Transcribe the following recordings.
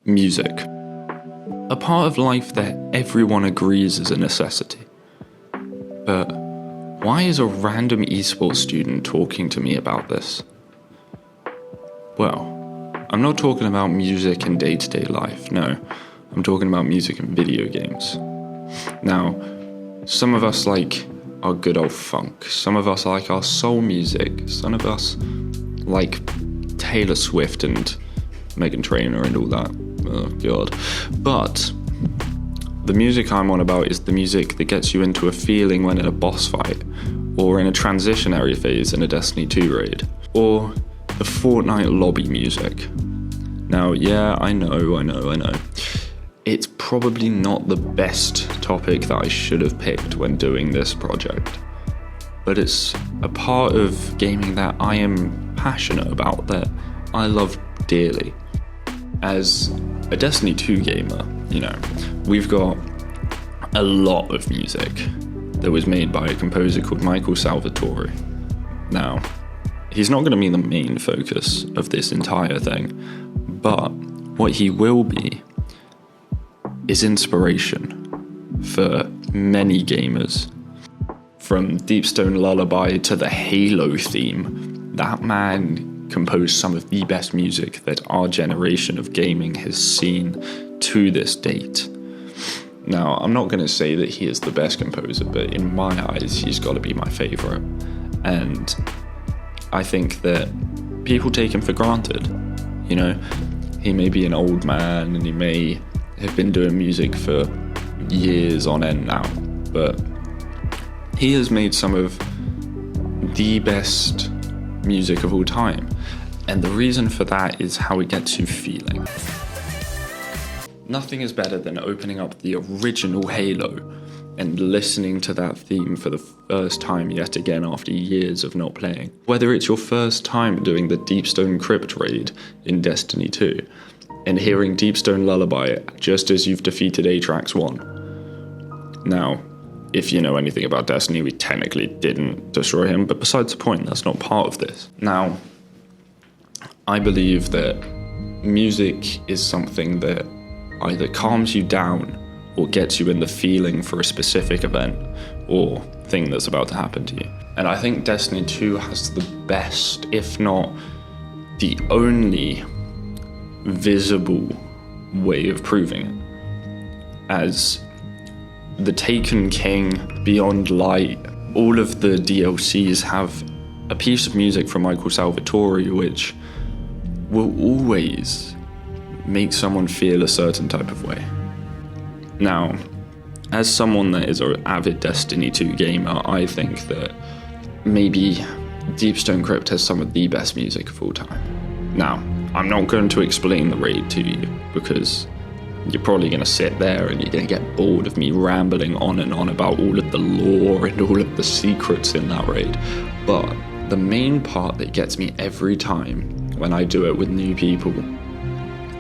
Music. A part of life that everyone agrees is a necessity. But why is a random esports student talking to me about this? Well, I'm not talking about music in day-to-day life, no. I'm talking about music in video games. Now, some of us like our good old funk, some of us like our soul music, some of us like Taylor Swift and Meghan Trainor and all that. Oh god. But the music I'm on about is the music that gets you into a feeling when in a boss fight, or in a transitionary phase in a Destiny 2 raid, or the Fortnite lobby music. Now, yeah, I know. It's probably not the best topic that I should have picked when doing this project, but it's a part of gaming that I am passionate about, that I love dearly. As a Destiny 2 gamer, we've got a lot of music that was made by a composer called Michael Salvatori. Now, he's not going to be the main focus of this entire thing, but what he will be is inspiration for many gamers. From Deepstone Lullaby to the Halo theme, that man composed some of the best music that our generation of gaming has seen to this date. Now, I'm not going to say that he is the best composer, but in my eyes, he's got to be my favourite. And I think that people take him for granted. He may be an old man and he may have been doing music for years on end now, but he has made some of the best music of all time. And the reason for that is how it gets you feeling. Nothing is better than opening up the original Halo and listening to that theme for the first time yet again after years of not playing. Whether it's your first time doing the Deepstone Crypt raid in Destiny 2 and hearing Deepstone Lullaby just as you've defeated Atrax 1. Now, if you know anything about Destiny, we technically didn't destroy him, but besides the point, that's not part of this. Now, I believe that music is something that either calms you down or gets you in the feeling for a specific event or thing that's about to happen to you. And I think Destiny 2 has the best, if not the only visible way of proving it. As the Taken King, Beyond Light, all of the DLCs have a piece of music from Michael Salvatori which will always make someone feel a certain type of way. Now, as someone that is an avid Destiny 2 gamer, I think that maybe Deepstone Crypt has some of the best music of all time. Now, I'm not going to explain the raid to you because you're probably going to sit there and you're going to get bored of me rambling on and on about all of the lore and all of the secrets in that raid. But the main part that gets me every time when I do it with new people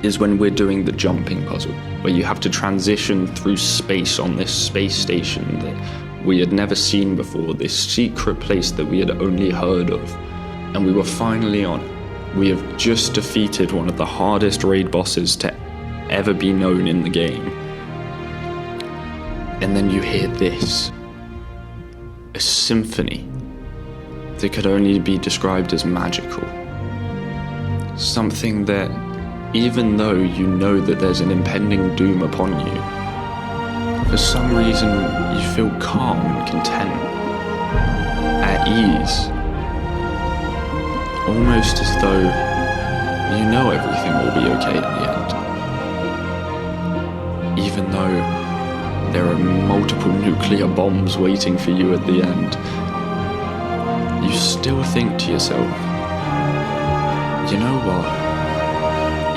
is when we're doing the jumping puzzle, where you have to transition through space on this space station that we had never seen before, this secret place that we had only heard of, and we were finally on it. We have just defeated one of the hardest raid bosses to ever be known in the game. And then you hear this, a symphony that could only be described as magical. Something that, even though you know that there's an impending doom upon you, for some reason you feel calm and content, at ease, almost as though you know everything will be okay at the end. Even though there are multiple nuclear bombs waiting for you at the end, you still think to yourself, you know what?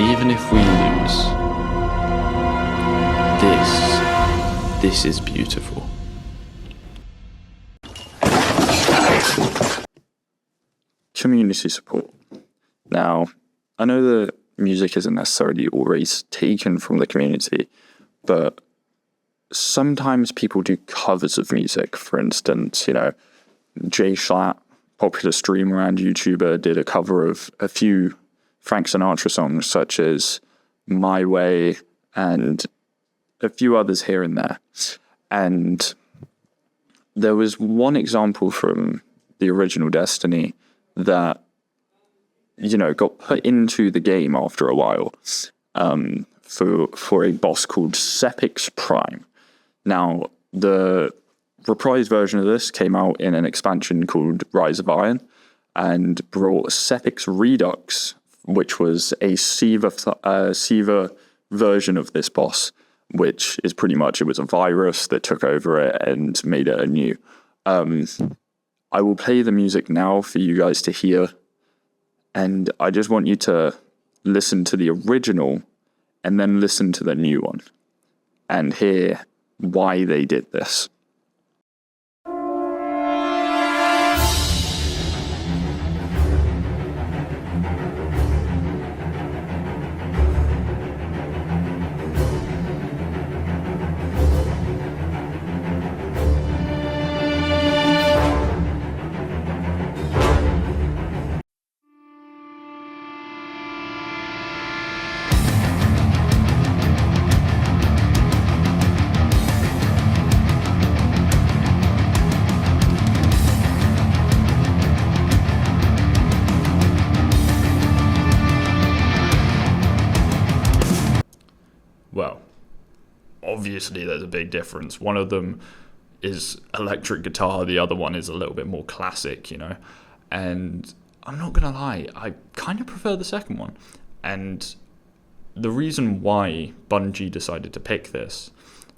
Even if we lose, this is beautiful. Community support. Now, I know that music isn't necessarily always taken from the community, but sometimes people do covers of music. For instance, Jay Schlatt, popular streamer and YouTuber, did a cover of a few Frank Sinatra songs, such as My Way, and a few others here and there. And there was one example from the original Destiny that, got put into the game after a while, for a boss called Sepiks Prime. Now, the reprised version of this came out in an expansion called Rise of Iron and brought Sepiks Redux, which was a Siva version of this boss, which is pretty much, it was a virus that took over it and made it anew. I will play the music now for you guys to hear, and I just want you to listen to the original and then listen to the new one and hear why they did this. Well, obviously there's a big difference. One of them is electric guitar, the other one is a little bit more classic, and I'm not gonna lie, I kind of prefer the second one. And the reason why Bungie decided to pick this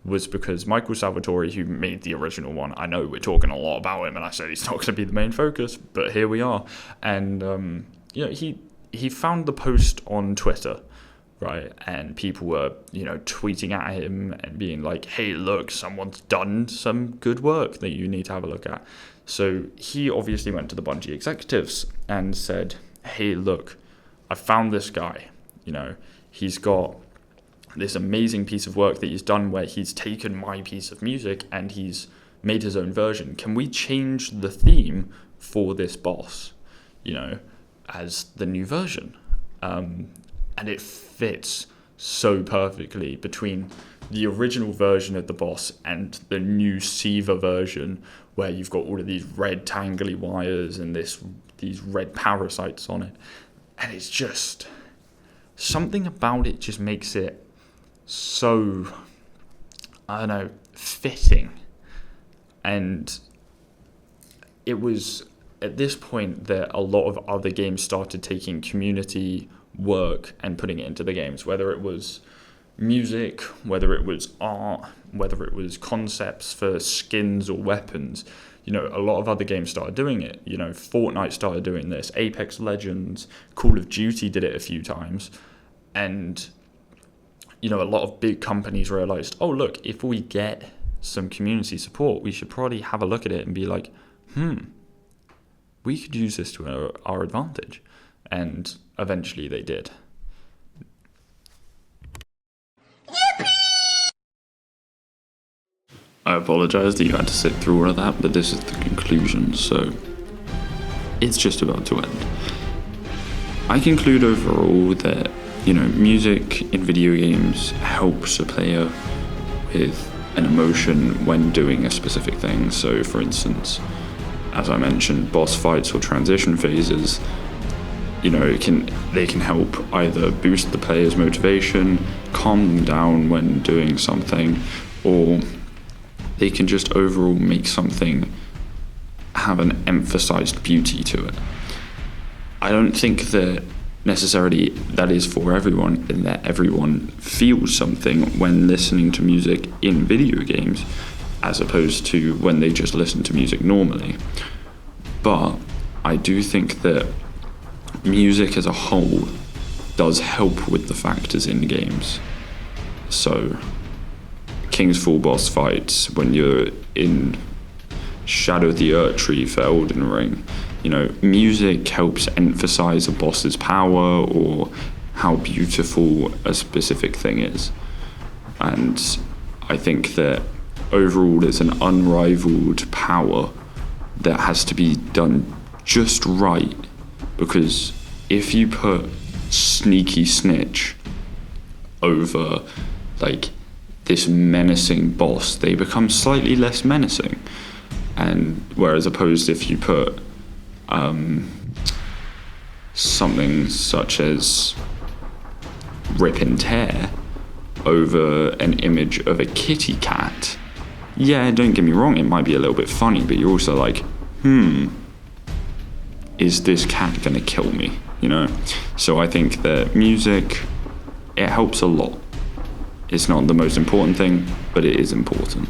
was because Michael Salvatori, who made the original one, I know we're talking a lot about him and I said he's not going to be the main focus, but here we are. And he found the post on Twitter, right? And people were, tweeting at him and being like, hey, look, someone's done some good work that you need to have a look at. So he obviously went to the Bungie executives and said, hey, look, I found this guy. He's got this amazing piece of work that he's done where he's taken my piece of music and he's made his own version. Can we change the theme for this boss, as the new version? And it fits so perfectly between the original version of the boss and the new Siva version, where you've got all of these red tangly wires and these red parasites on it. And it's just, something about it just makes it so, fitting. And it was at this point that a lot of other games started taking community work and putting it into the games, whether it was music, whether it was art, whether it was concepts for skins or weapons. A lot of other games started doing it. Fortnite started doing this, Apex Legends, Call of Duty did it a few times. And, a lot of big companies realized, oh, look, if we get some community support, we should probably have a look at it and be like, we could use this to our advantage. And eventually they did. I apologise that you had to sit through all of that, but this is the conclusion, so it's just about to end. I conclude overall that, music in video games helps a player with an emotion when doing a specific thing. So, for instance, as I mentioned, boss fights or transition phases, they can help either boost the player's motivation, calm them down when doing something, or they can just overall make something have an emphasized beauty to it. I don't think that necessarily that is for everyone, and that everyone feels something when listening to music in video games, as opposed to when they just listen to music normally. But I do think that music as a whole does help with the factors in games. So, King's Fall boss fights, when you're in Shadow of the Erdtree for Elden Ring, music helps emphasize a boss's power or how beautiful a specific thing is. And I think that overall there's an unrivaled power that has to be done just right, because if you put Sneaky Snitch over like this menacing boss, they become slightly less menacing. And whereas opposed if you put something such as Rip and Tear over an image of a kitty cat, yeah, don't get me wrong, it might be a little bit funny, but you're also like, is this cat gonna kill me, you know? So I think that music, it helps a lot. It's not the most important thing, but it is important.